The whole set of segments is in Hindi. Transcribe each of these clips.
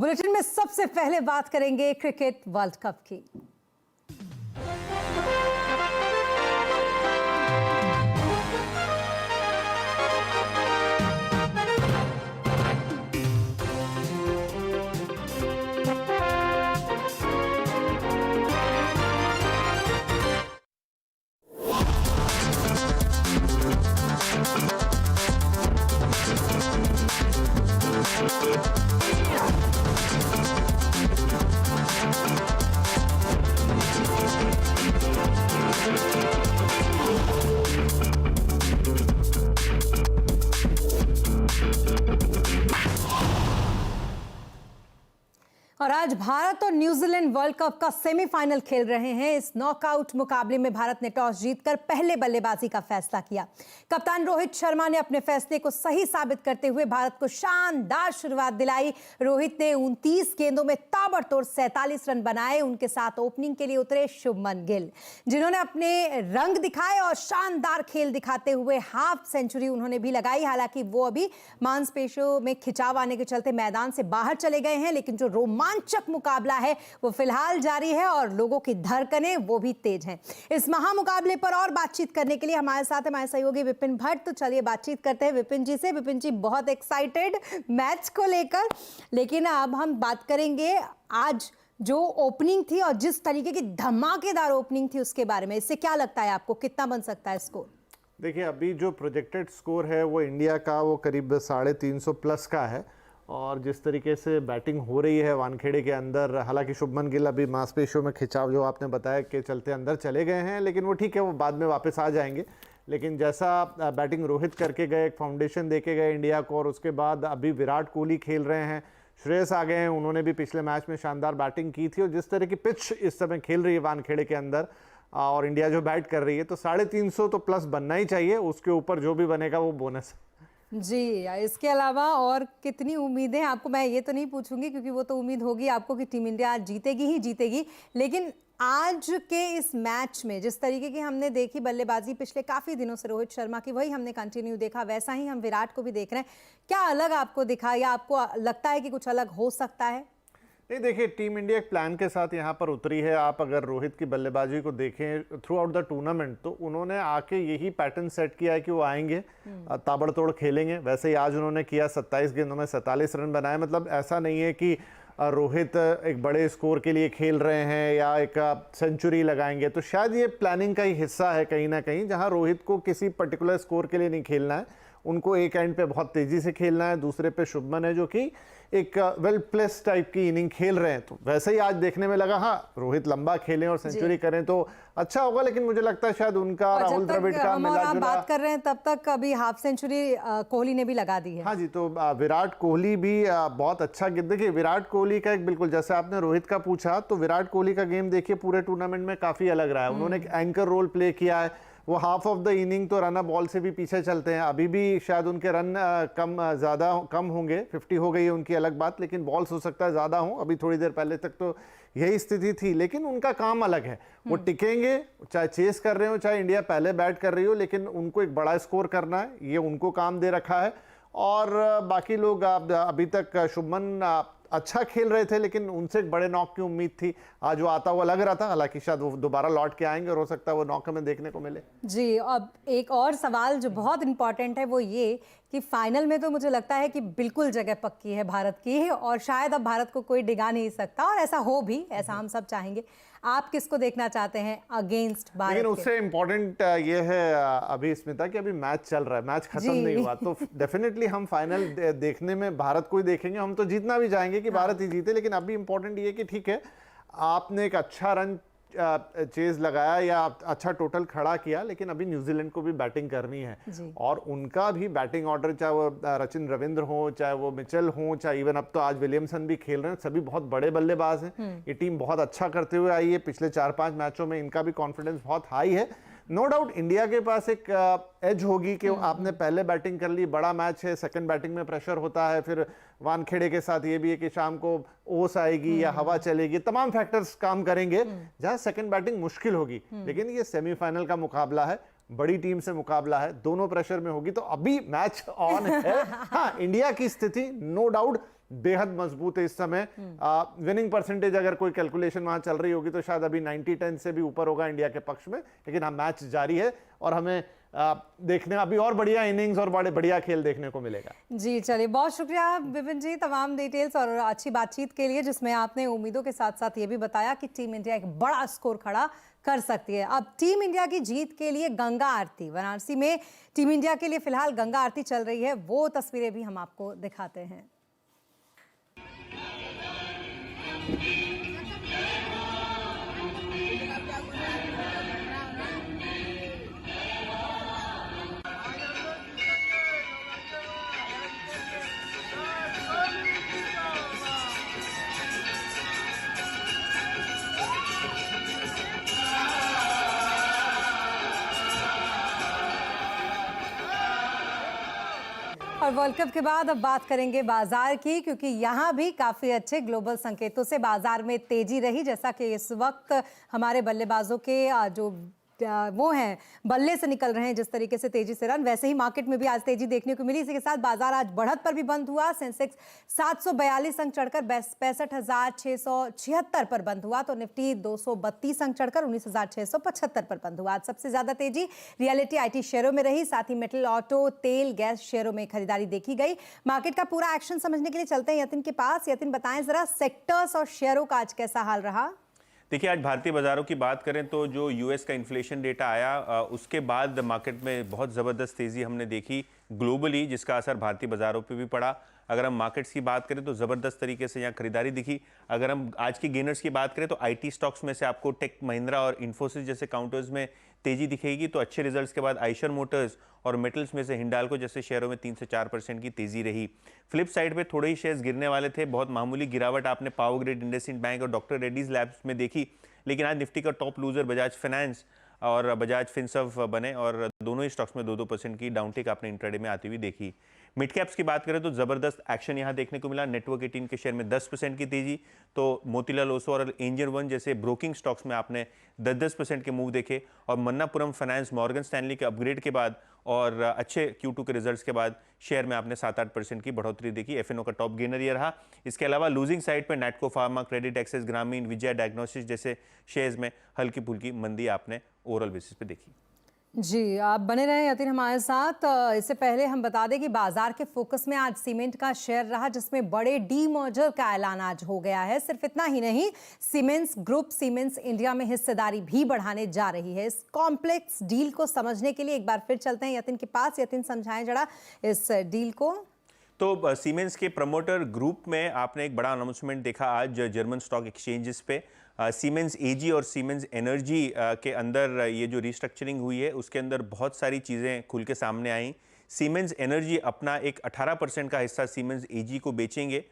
बुलेटिन में सबसे पहले बात करेंगे क्रिकेट वर्ल्ड कप की। और आज भारत और न्यूजीलैंड वर्ल्ड कप का सेमीफाइनल खेल रहे हैं। इस नॉकआउट मुकाबले में भारत ने टॉस जीतकर पहले बल्लेबाजी का फैसला किया। कप्तान रोहित शर्मा ने अपने फैसले को सही साबित करते हुए भारत को शानदार शुरुआत दिलाई। रोहित ने 29 गेंदों में ताबड़तोड़ 47 रन बनाए। उनके साथ ओपनिंग के लिए उतरे शुभमन गिल, जिन्होंने अपने रंग दिखाए और शानदार खेल दिखाते हुए हाफ सेंचुरी उन्होंने भी लगाई। हालांकि वो अभी मांसपेशियों में खिंचाव आने के चलते मैदान से बाहर चले गए हैं, लेकिन जो रोमांचक मुकाबला है वो फिलहाल जारी है और लोगों की धड़कनें वो भी तेज हैं। इस महामुकाबले पर और बातचीत करने के लिए हमारे साथ हमारे सहयोगी विपिन भट्ट। तो चलिए बातचीत करते हैं विपिन जी से। विपिन जी बहुत एक्साइटेड मैच को लेकर, लेकिन अब हम बात करेंगे आज जो ओपनिंग थी और जिस तरीके की धमाकेदार ओपनिंग थी उसके बारे में। इससे क्या लगता है आपको, कितना बन सकता है स्कोर? देखिए, अभी जो प्रोजेक्टेड स्कोर है वो इंडिया का वो करीब 350 प्लस का है। और जिस तरीके से बैटिंग हो रही है वानखेड़े के अंदर, हालांकि शुभमन गिल अभी मांसपेशियों में खिंचाव जो आपने बताया के चलते अंदर चले गए हैं, लेकिन वो ठीक है, वो बाद में वापस आ जाएंगे। लेकिन जैसा बैटिंग रोहित करके गए, एक फाउंडेशन देके गए इंडिया को, और उसके बाद अभी विराट कोहली खेल रहे हैं, श्रेयस आ गए हैं, उन्होंने भी पिछले मैच में शानदार बैटिंग की थी। और जिस तरह की पिच इस समय खेल रही है वानखेड़े के अंदर और इंडिया जो बैट कर रही है, तो 350 तो प्लस बनना ही चाहिए। उसके ऊपर जो भी बनेगा वो बोनस जी। इसके अलावा और कितनी उम्मीदें आपको, मैं ये तो नहीं पूछूंगी क्योंकि वो तो उम्मीद होगी आपको कि टीम इंडिया जीतेगी ही जीतेगी, लेकिन आज के इस मैच में जिस तरीके की हमने देखी बल्लेबाजी पिछले काफ़ी दिनों से रोहित शर्मा की, वही हमने कंटिन्यू देखा, वैसा ही हम विराट को भी देख रहे हैं। क्या अलग आपको दिखा या आपको लगता है कि कुछ अलग हो सकता है? नहीं, देखिए, टीम इंडिया एक प्लान के साथ यहाँ पर उतरी है। आप अगर रोहित की बल्लेबाजी को देखें थ्रू आउट द टूर्नामेंट, तो उन्होंने आके यही पैटर्न सेट किया है कि वो आएंगे, ताबड़तोड़ खेलेंगे। वैसे ही आज उन्होंने किया, 27 गेंदों में 47 रन बनाए। मतलब ऐसा नहीं है कि रोहित एक बड़े स्कोर के लिए खेल रहे हैं या एक सेंचुरी लगाएंगे। तो शायद ये प्लानिंग का ही हिस्सा है कहीं ना कहीं, जहाँ रोहित को किसी पर्टिकुलर स्कोर के लिए नहीं खेलना है। उनको एक एंड पे बहुत तेज़ी से खेलना है, दूसरे पे शुभमन है जो कि एक वेल प्लेस टाइप की इनिंग खेल रहे हैं। तो वैसे ही आज देखने में लगा, हाँ रोहित लंबा खेलें और सेंचुरी करें तो अच्छा होगा, लेकिन मुझे लगता है शायद उनका राहुल द्रविड़ का मिला जुला बात कर रहे हैं तब तक अभी हाफ सेंचुरी कोहली ने भी लगा दी है। हाँ जी, तो विराट कोहली भी बहुत अच्छा। देखिए, विराट कोहली का एक बिल्कुल जैसे आपने रोहित का पूछा, तो विराट कोहली का गेम देखिए पूरे टूर्नामेंट में काफ़ी अलग रहा है। उन्होंने एक एंकर रोल प्ले किया है। वो हाफ ऑफ द इनिंग तो रन बॉल से भी पीछे चलते हैं। अभी भी शायद उनके रन कम होंगे, 50 हो गई है उनकी अलग बात, लेकिन बॉल्स हो सकता है ज़्यादा हो। अभी थोड़ी देर पहले तक तो यही स्थिति थी, लेकिन उनका काम अलग है। वो टिकेंगे, चाहे चेस कर रहे हो, चाहे इंडिया पहले बैट कर रही हो, लेकिन उनको एक बड़ा स्कोर करना है, ये उनको काम दे रखा है। और बाकी लोग अभी तक शुभमन अच्छा खेल रहे थे, लेकिन उनसे एक बड़े नॉक की उम्मीद थी। आज वो आता हुआ लग रहा था, हालांकि शायद वो दोबारा लौट के आएंगे और हो सकता है वो नॉक हमें देखने को मिले। जी, अब एक और सवाल जो बहुत इंपॉर्टेंट है वो ये कि फाइनल में तो मुझे लगता है कि बिल्कुल जगह पक्की है भारत की, और शायद अब भारत को कोई डिगा नहीं सकता, और ऐसा हो भी, ऐसा हम सब चाहेंगे। आप किसको देखना चाहते हैं अगेंस्ट भारत? लेकिन उससे इम्पोर्टेंट ये है अभी स्मिता कि अभी मैच चल रहा है, मैच खत्म नहीं हुआ। तो डेफिनेटली हम फाइनल देखने में भारत को ही देखेंगे। हम तो जीतना भी चाहेंगे कि भारत ही जीते, लेकिन अभी इंपॉर्टेंट ये कि ठीक है, आपने एक अच्छा रन चेज लगाया या अच्छा टोटल खड़ा किया, लेकिन अभी न्यूजीलैंड को भी बैटिंग करनी है। और उनका भी बैटिंग ऑर्डर, चाहे वो रचिन रविंद्र हो, चाहे वो मिचेल हो, चाहे इवन अब तो आज विलियमसन भी खेल रहे हैं, सभी बहुत बड़े बल्लेबाज हैं। ये टीम बहुत अच्छा करते हुए आई है। पिछले 4-5 मैचों में इनका भी कॉन्फिडेंस बहुत हाई है। नो डाउट इंडिया के पास एक एज होगी कि आपने पहले बैटिंग कर ली, बड़ा मैच है, सेकंड बैटिंग में प्रेशर होता है, फिर वानखेड़े के साथ ये भी है कि शाम को ओस आएगी या हवा चलेगी, तमाम फैक्टर्स काम करेंगे, जहां सेकंड बैटिंग मुश्किल होगी। लेकिन ये सेमीफाइनल का मुकाबला है, बड़ी टीम से मुकाबला है, दोनों प्रेशर में होगी, तो अभी मैच ऑन है। हाँ, इंडिया की स्थिति नो डाउट बेहद मजबूत है इस समय। विनिंग परसेंटेज अगर कोई कैलकुलेशन वहां चल रही होगी तो शायद अभी 90-10 से भी ऊपर होगा इंडिया के पक्ष में, लेकिन हाँ मैच जारी है और हमें देखने अभी और बढ़िया इनिंग्स और बड़े बढ़िया खेल देखने को मिलेगा। जी चलिए, बहुत शुक्रिया विपिन जी तमाम डिटेल्स और अच्छी बातचीत के लिए, जिसमें आपने उम्मीदों के साथ साथ ये भी बताया कि टीम इंडिया एक बड़ा स्कोर खड़ा कर सकती है। अब टीम इंडिया की जीत के लिए गंगा आरती वाराणसी में टीम इंडिया के लिए फिलहाल गंगा आरती चल रही है, वो तस्वीरें भी हम आपको दिखाते हैं। और वर्ल्ड कप के बाद अब बात करेंगे बाजार की, क्योंकि यहाँ भी काफी अच्छे ग्लोबल संकेतों से बाजार में तेजी रही। जैसा कि इस वक्त हमारे बल्लेबाजों के जो वो हैं बल्ले से निकल रहे हैं जिस तरीके से तेजी से रन, वैसे ही मार्केट में भी आज तेजी देखने को मिली। इसी के साथ बाजार आज बढ़त पर भी बंद हुआ। सेंसेक्स 742 अंक चढ़कर 65,676 पर बंद हुआ, तो निफ्टी 232 अंक चढ़कर 19,675 पर बंद हुआ। आज सबसे ज्यादा तेजी रियलिटी IT शेयरों में रही, साथ ही मेटल, ऑटो, तेल, गैस शेयरों में खरीदारी देखी गई। मार्केट का पूरा एक्शन समझने के लिए चलते हैं यतिन के पास। यतिन, बताएं जरा सेक्टर्स और शेयरों का आज कैसा हाल रहा? देखिए, आज भारतीय बाजारों की बात करें तो जो यूएस का इन्फ्लेशन डेटा आया उसके बाद मार्केट में बहुत ज़बरदस्त तेज़ी हमने देखी ग्लोबली, जिसका असर भारतीय बाजारों पे भी पड़ा। अगर हम मार्केट्स की बात करें तो ज़बरदस्त तरीके से यहाँ खरीदारी दिखी। अगर हम आज की गेनर्स की बात करें तो IT स्टॉक्स में से आपको टेक महिंद्रा और इन्फोसिस जैसे काउंटर्स में तेजी दिखेगी, तो अच्छे रिजल्ट्स के बाद आइशर मोटर्स और मेटल्स में से हिंडाल्को जैसे शेयरों में 3 से 4% की तेजी रही। फ्लिप साइड पे थोड़े ही शेयर्स गिरने वाले थे, बहुत मामूली गिरावट आपने पावर ग्रिड, इंडसइंड बैंक और डॉक्टर रेड्डीज लैब्स में देखी। लेकिन आज निफ्टी का टॉप लूजर बजाज फाइनेंस और बजाज फिनसर्व बने और दोनों ही स्टॉक्स में 2-2% की डाउनटेक आपने इंट्राडे में आती हुई देखी। मिड कैप्स की बात करें तो जबरदस्त एक्शन यहां देखने को मिला। नेटवर्क 18 के शेयर में 10% की तेजी, तो मोतीलाल ओसवाल और एंजल वन जैसे ब्रोकिंग स्टॉक्स में आपने 10-10% के मूव देखे। और मन्नापुरम फाइनेंस, मॉर्गन स्टैनली के अपग्रेड के बाद और अच्छे Q2 के रिजल्ट्स के बाद शेयर में आपने 7-8% की बढ़ोतरी देखी। FNO का टॉप गेनर ये रहा। इसके अलावा लूजिंग साइड पर नैटको फार्मा, क्रेडिट एक्सेस, ग्रामीण, विजय डायग्नोस्टिक्स जैसे शेयर्स में हल्की फुल्की मंदी आपने ओवरऑल बेसिस पे देखी। जी, आप बने रहे यतिन हमारे साथ। इससे पहले हम बता दें कि बाजार के फोकस में आज सीमेंट का शेयर रहा, जिसमें बड़े डीमर्जर का ऐलान आज हो गया है। सिर्फ इतना ही नहीं, सीमेंट्स ग्रुप सीमेंट्स इंडिया में हिस्सेदारी भी बढ़ाने जा रही है। इस कॉम्प्लेक्स डील को समझने के लिए एक बार फिर चलते हैं यतिन के पास। यतिन, समझाएं जरा इस डील को। तो सीमेंस के प्रमोटर ग्रुप में आपने एक बड़ा अनाउंसमेंट देखा आज जर्मन स्टॉक एक्सचेंजेस पे। सीमेंस AG और सीमेंस एनर्जी के अंदर ये जो रिस्ट्रक्चरिंग हुई है उसके अंदर बहुत सारी चीज़ें खुल के सामने आई। सीमेंस एनर्जी अपना एक 18% का हिस्सा सीमेंस AG को बेचेंगे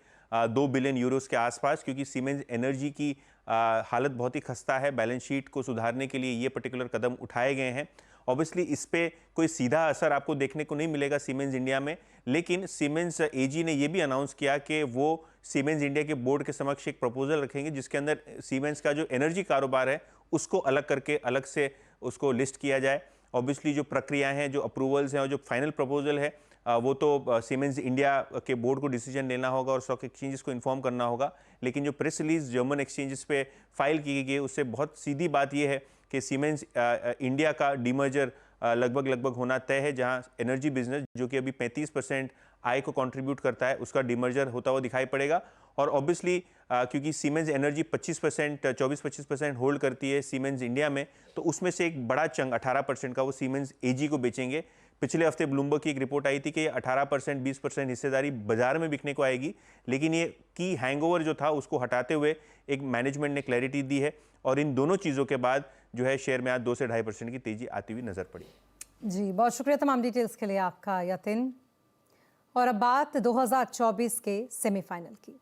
2 बिलियन यूरोस के आसपास, क्योंकि सीमेंस एनर्जी की हालत बहुत ही खस्ता है। बैलेंस शीट को सुधारने के लिए ये पर्टिकुलर कदम उठाए गए हैं। ऑब्वियसली इस पे कोई सीधा असर आपको देखने को नहीं मिलेगा सीमेंस इंडिया में, लेकिन सीमेंस AG ने ये भी अनाउंस किया कि वो सीमेंस इंडिया के बोर्ड के समक्ष एक प्रपोजल रखेंगे जिसके अंदर सीमेंस का जो एनर्जी कारोबार है उसको अलग करके अलग से उसको लिस्ट किया जाए। ऑब्वियसली जो प्रक्रियाएं हैं, जो अप्रूवल्स हैं और जो फाइनल प्रपोजल है वो तो सीमेंस इंडिया के बोर्ड को डिसीजन लेना होगा और स्टॉक एक्सचेंजेस को इन्फॉर्म करना होगा। लेकिन जो प्रेस रिलीज जर्मन एक्सचेंजेस पे फाइल की गई है उससे बहुत सीधी बात यह है कि सीमेंस इंडिया का डीमर्जर लगभग होना तय है, जहां एनर्जी बिजनेस जो कि अभी 35% आय को कंट्रीब्यूट करता है उसका डीमर्जर होता हुआ दिखाई पड़ेगा। और ऑब्वियसली क्योंकि सीमेंस एनर्जी 24-25% होल्ड करती है सीमेंस इंडिया में, तो उसमें से एक बड़ा चंग 18% का वो सीमेंस AG को बेचेंगे। पिछले हफ्ते ब्लूमबर्ग की एक रिपोर्ट आई थी कि 18% 20% हिस्सेदारी बाजार में बिकने को आएगी, लेकिन ये की हैंगओवर जो था उसको हटाते हुए एक मैनेजमेंट ने क्लैरिटी दी है। और इन दोनों चीज़ों के बाद जो है शेयर में आज 2 से 2.5% की तेजी आती हुई नजर पड़ी। जी, बहुत शुक्रिया तमाम डिटेल्स के लिए आपका यतिन। और अब बात 2024 के सेमीफाइनल की।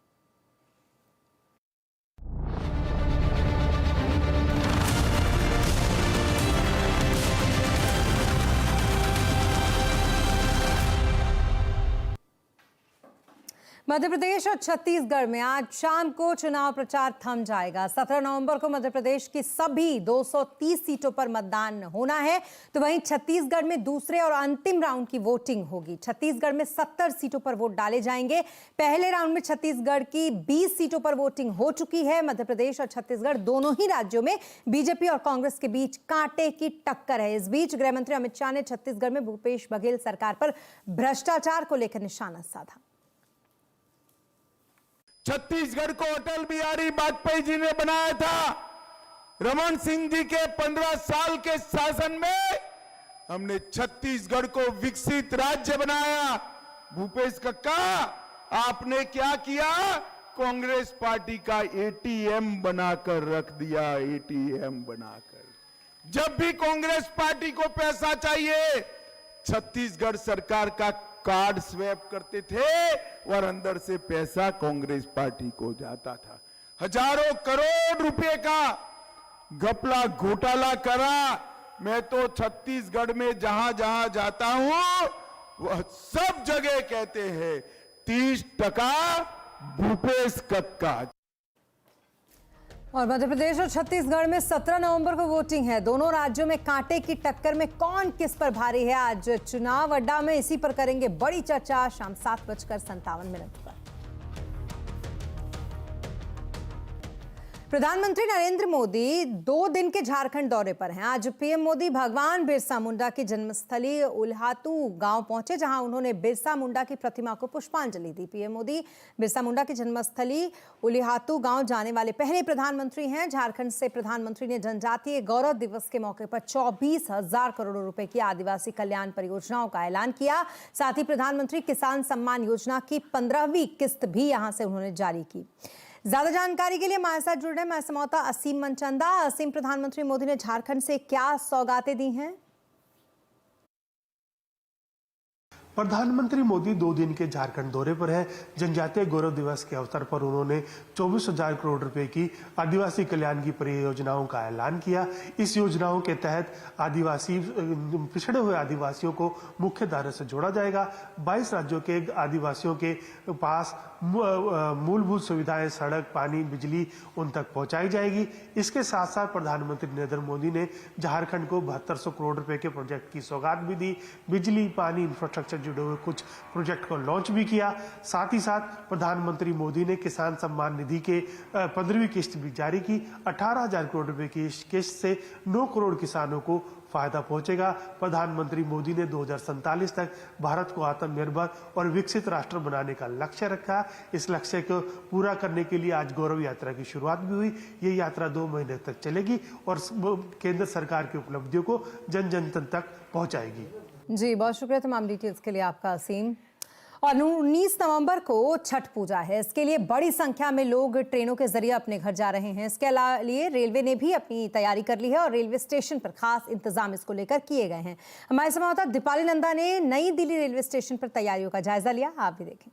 मध्य प्रदेश और छत्तीसगढ़ में आज शाम को चुनाव प्रचार थम जाएगा। 17 नवंबर को मध्य प्रदेश की सभी 230 सीटों पर मतदान होना है, तो वहीं छत्तीसगढ़ में दूसरे और अंतिम राउंड की वोटिंग होगी। छत्तीसगढ़ में 70 सीटों पर वोट डाले जाएंगे। पहले राउंड में छत्तीसगढ़ की 20 सीटों पर वोटिंग हो चुकी है। मध्य प्रदेश और छत्तीसगढ़ दोनों ही राज्यों में बीजेपी और कांग्रेस के बीच कांटे की टक्कर है। इस बीच गृह मंत्री अमित शाह ने छत्तीसगढ़ में भूपेश बघेल सरकार पर भ्रष्टाचार को लेकर निशाना साधा। छत्तीसगढ़ को अटल बिहारी वाजपेयी जी ने बनाया था। रमन सिंह जी के 15 साल के शासन में हमने छत्तीसगढ़ को विकसित राज्य बनाया। भूपेश कक्का, आपने क्या किया? कांग्रेस पार्टी का एटीएम बनाकर रख दिया। एटीएम बनाकर जब भी कांग्रेस पार्टी को पैसा चाहिए, छत्तीसगढ़ सरकार का कार्ड स्वैप करते थे और अंदर से पैसा कांग्रेस पार्टी को जाता था। हजारों करोड़ रुपए का घपला घोटाला करा। मैं तो छत्तीसगढ़ में जहां जहां जाता हूं, वह सब जगह कहते हैं 30% भूपेश कक्का। और मध्य प्रदेश और छत्तीसगढ़ में 17 नवंबर को वोटिंग है। दोनों राज्यों में कांटे की टक्कर में कौन किस पर भारी है, आज चुनाव अड्डा में इसी पर करेंगे बड़ी चर्चा। शाम 7:57 पर प्रधानमंत्री नरेंद्र मोदी 2 दिन के झारखंड दौरे पर हैं। आज पीएम मोदी भगवान बिरसा मुंडा की जन्मस्थली उल्हातू गांव पहुंचे, जहां उन्होंने बिरसा मुंडा की प्रतिमा को पुष्पांजलि दी। पीएम मोदी बिरसा मुंडा की जन्मस्थली उल्हातू गांव जाने वाले पहले प्रधानमंत्री हैं। झारखंड से प्रधानमंत्री ने जनजातीय गौरव दिवस के मौके पर 24,000 करोड़ रुपए की आदिवासी कल्याण परियोजनाओं का ऐलान किया। साथ ही प्रधानमंत्री किसान सम्मान योजना की 15वीं किस्त भी यहां से उन्होंने जारी की। ज्यादा जानकारी के लिए हमारे साथ जुड़ रहे हैं हमारे संवाददाता असीम मनचंदा। असीम, प्रधानमंत्री मोदी ने झारखंड से क्या सौगातें दी हैं? प्रधानमंत्री मोदी 2 दिन के झारखंड दौरे पर है। जनजातीय गौरव दिवस के अवसर पर उन्होंने 24,000 करोड़ रुपए की आदिवासी कल्याण की परियोजनाओं का ऐलान किया। इस योजनाओं के तहत पिछड़े हुए आदिवासियों को मुख्य धारा से जोड़ा जाएगा। 22 राज्यों के आदिवासियों के पास मूलभूत सुविधाएं, सड़क, पानी, बिजली उन तक पहुंचाई जाएगी। इसके साथ साथ प्रधानमंत्री नरेंद्र मोदी ने झारखंड को 7200 करोड़ रुपए के प्रोजेक्ट की सौगात भी दी। बिजली, पानी, इंफ्रास्ट्रक्चर जुड़े हुए कुछ प्रोजेक्ट को लॉन्च भी किया। साथ ही साथ प्रधानमंत्री मोदी ने किसान सम्मान निधि के 15वीं किस्त भी जारी की। 18,000 करोड़ रुपए की इस किस्त से 9 करोड़ किसानों को फायदा पहुंचेगा। प्रधानमंत्री मोदी ने 2047 तक भारत को आत्मनिर्भर और विकसित राष्ट्र बनाने का लक्ष्य रखा। इस लक्ष्य को पूरा करने के लिए आज गौरव यात्रा की शुरुआत भी हुई। ये यात्रा 2 महीने तक चलेगी और केंद्र सरकार की उपलब्धियों को जन जन तक पहुंचाएगी। जी, बहुत शुक्रिया तमाम डिटेल्स के लिए आपका असीम। और 19 नवंबर को छठ पूजा है। इसके लिए बड़ी संख्या में लोग ट्रेनों के जरिए अपने घर जा रहे हैं। इसके लिए रेलवे ने भी अपनी तैयारी कर ली है और रेलवे स्टेशन पर खास इंतजाम इसको लेकर किए गए हैं। हमारे संवाददाता दीपाली नंदा ने नई दिल्ली रेलवे स्टेशन पर तैयारियों का जायजा लिया। आप भी देखें।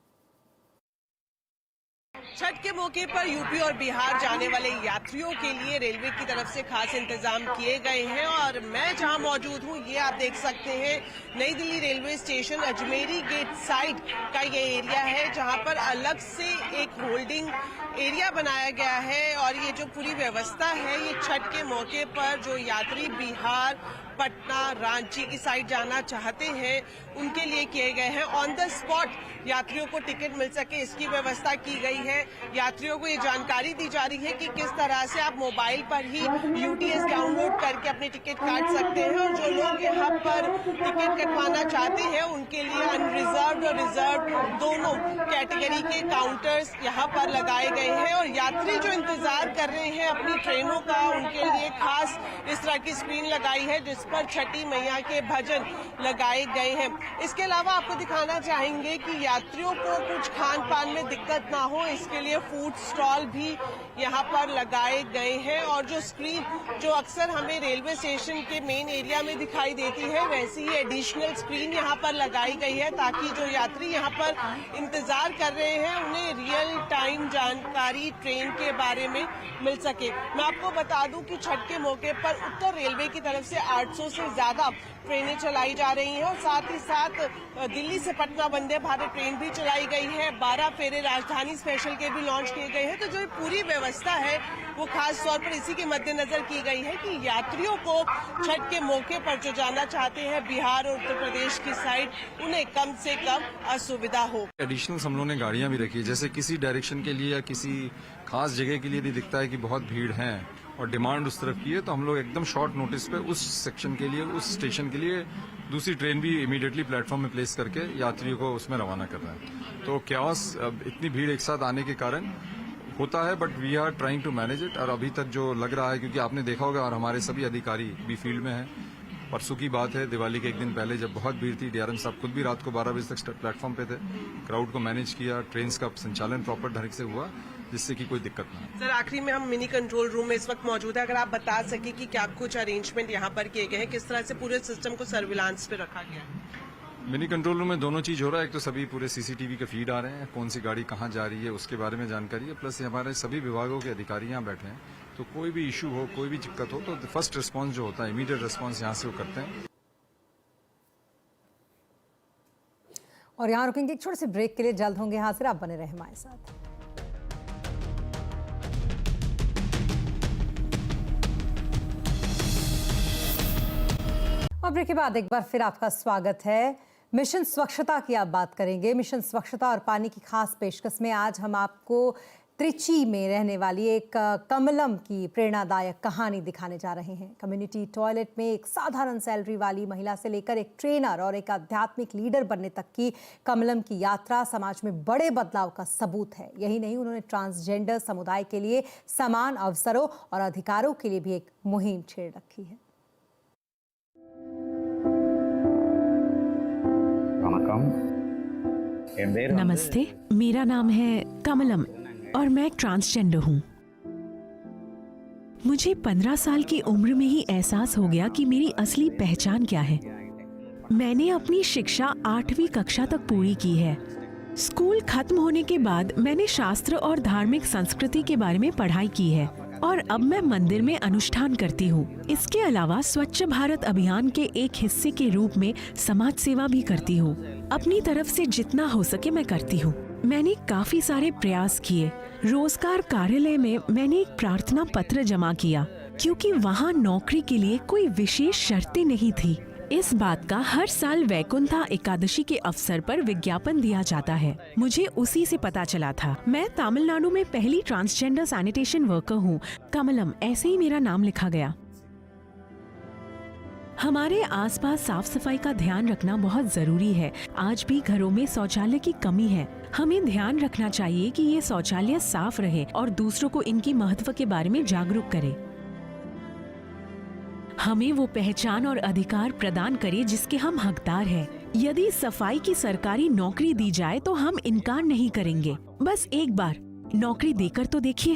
छठ के मौके पर यूपी और बिहार जाने वाले यात्रियों के लिए रेलवे की तरफ से खास इंतजाम किए गए हैं और मैं जहां मौजूद हूं, ये आप देख सकते हैं, नई Delhi railway station Ajmeri gate side का ये एरिया है, जहां पर अलग से एक होल्डिंग एरिया बनाया गया है। और ये जो पूरी व्यवस्था है, ये छठ के मौके पर जो यात्री बिहार, पटना, रांची की साइड जाना चाहते हैं उनके लिए किए गए हैं। ऑन द स्पॉट यात्रियों को टिकट मिल सके, इसकी व्यवस्था की गई है। यात्रियों को ये जानकारी दी जा रही है कि किस तरह से आप मोबाइल पर ही यूटीएस डाउनलोड करके अपनी टिकट काट सकते हैं। और जो लोग यहाँ पर टिकट कटवाना चाहते हैं उनके लिए अनरिजर्व्ड और रिजर्व दोनों कैटेगरी के काउंटर्स यहाँ पर लगाए गए हैं। और यात्री जो इंतजार कर रहे हैं अपनी ट्रेनों का, उनके लिए खास इस तरह की स्क्रीन लगाई है जिस पर छठी मैया के भजन लगाए गए हैं। इसके अलावा आपको दिखाना चाहेंगे कि यात्रियों को कुछ खान पान में दिक्कत ना हो, इसके लिए फूड स्टॉल भी यहाँ पर लगाए गए हैं। और जो स्क्रीन जो अक्सर हमें रेलवे स्टेशन के मेन एरिया में दिखाई देती है, वैसी ही एडिशनल स्क्रीन यहाँ पर लगाई गई है ताकि जो यात्री यहाँ पर इंतजार कर रहे हैं उन्हें रियल टाइम जानकारी ट्रेन के बारे में मिल सके। मैं आपको बता दूं कि छठ के मौके पर उत्तर रेलवे की तरफ से 800 500 से ज्यादा ट्रेनें चलाई जा रही हैं और साथ ही साथ दिल्ली से पटना वंदे भारत ट्रेन भी चलाई गई है। 12 फेरे राजधानी स्पेशल के भी लॉन्च किए गए हैं। तो जो पूरी व्यवस्था है वो खास तौर पर इसी के मद्देनजर की गई है कि यात्रियों को छठ के मौके पर जो जाना चाहते हैं बिहार और उत्तर प्रदेश की साइड, उन्हें कम से कम असुविधा हो। एडिशनल हम लोगों ने गाड़ियां भी रखी है, जैसे किसी डायरेक्शन के लिए या किसी खास जगह के लिए भी दिखता है कि बहुत भीड़ है और डिमांड उस तरफ की है, तो हम लोग एकदम शॉर्ट नोटिस पे उस सेक्शन के लिए, उस स्टेशन के लिए दूसरी ट्रेन भी इमीडिएटली प्लेटफॉर्म में प्लेस करके यात्रियों को उसमें रवाना कर रहे हैं। तो क्याओस इतनी भीड़ एक साथ आने के कारण होता है, but we are trying to manage it. और अभी तक जो लग रहा है, क्योंकि आपने देखा होगा और हमारे सभी अधिकारी भी फील्ड में हैं, परसों की बात है दिवाली के एक दिन पहले जब बहुत भीड़ थी, डीआरएम साहब खुद भी रात को 12 बजे तक प्लेटफॉर्म पे थे, क्राउड को मैनेज किया, ट्रेन का संचालन प्रॉपर ढंग से हुआ जिससे कि कोई दिक्कत ना हो। सर, आखिरी में हम मिनी कंट्रोल रूम में इस वक्त मौजूद है, अगर आप बता सके कि क्या कुछ अरेंजमेंट यहाँ पर किए गए हैं, किस तरह से पूरे सिस्टम को सर्विलांस पे रखा गया है? मिनी कंट्रोल रूम में दोनों चीज हो रहा है, एक तो सभी पूरे सीसीटीवी के फीड आ रहे हैं, कौन सी गाड़ी कहाँ जा रही है उसके बारे में जानकारी है, प्लस हमारे सभी विभागों के अधिकारी यहाँ बैठे हैं, तो कोई भी इशू हो, कोई भी दिक्कत हो तो फर्स्ट रिस्पॉन्स जो होता है, इमीडिएट रिस्पॉन्स यहाँ से वो करते हैं। और यहाँ रुकेंगे एक छोटे से ब्रेक के लिए, जल्द होंगे हाजिर, आप बने रहे हमारे साथ। और ब्रेक के बाद एक बार फिर आपका स्वागत है। मिशन स्वच्छता की आप बात करेंगे। मिशन स्वच्छता और पानी की खास पेशकश में आज हम आपको त्रिची में रहने वाली एक कमलम की प्रेरणादायक कहानी दिखाने जा रहे हैं। कम्युनिटी टॉयलेट में एक साधारण सैलरी वाली महिला से लेकर एक ट्रेनर और एक आध्यात्मिक लीडर बनने तक की कमलम की यात्रा समाज में बड़े बदलाव का सबूत है। यही नहीं, उन्होंने ट्रांसजेंडर समुदाय के लिए समान अवसरों और अधिकारों के लिए भी एक मुहिम छेड़ रखी है। नमस्ते, मेरा नाम है कमलम और मैं एक ट्रांसजेंडर हूँ। मुझे 15 साल की उम्र में ही एहसास हो गया कि मेरी असली पहचान क्या है। मैंने अपनी शिक्षा 8वीं कक्षा तक पूरी की है। स्कूल खत्म होने के बाद मैंने शास्त्र और धार्मिक संस्कृति के बारे में पढ़ाई की है और अब मैं मंदिर में अनुष्ठान करती हूँ। इसके अलावा स्वच्छ भारत अभियान के एक हिस्से के रूप में समाज सेवा भी करती हूँ। अपनी तरफ से जितना हो सके मैं करती हूँ। मैंने काफी सारे प्रयास किए। रोजगार कार्यालय में मैंने एक प्रार्थना पत्र जमा किया क्योंकि वहाँ नौकरी के लिए कोई विशेष शर्तें नहीं थी। इस बात का हर साल वैकुंठा एकादशी के अवसर पर विज्ञापन दिया जाता है। मुझे उसी से पता चला था। मैं तमिलनाडु में पहली ट्रांसजेंडर सैनिटेशन वर्कर हूँ। कमलम, ऐसे ही मेरा नाम लिखा गया। हमारे आसपास साफ सफाई का ध्यान रखना बहुत जरूरी है। आज भी घरों में शौचालय की कमी है। हमें ध्यान रखना चाहिए कि ये शौचालय साफ रहे और दूसरों को इनकी महत्व के बारे में जागरूक करे। हमें वो पहचान और अधिकार प्रदान करे जिसके हम हकदार हैं। यदि सफाई की सरकारी नौकरी दी जाए तो हम इनकार नहीं करेंगे। बस एक बार नौकरी देकर तो देखिए।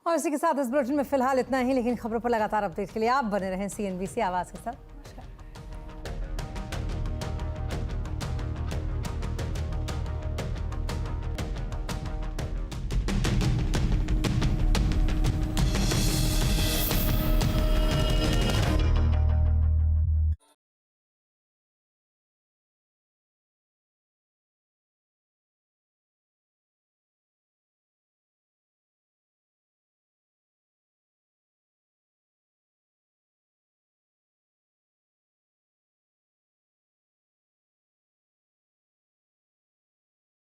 और इसी के साथ इस बुलेटिन में फिलहाल इतना ही, लेकिन खबरों पर लगातार अपडेट के लिए आप बने रहें CNBC आवाज के साथ। नमस्कार।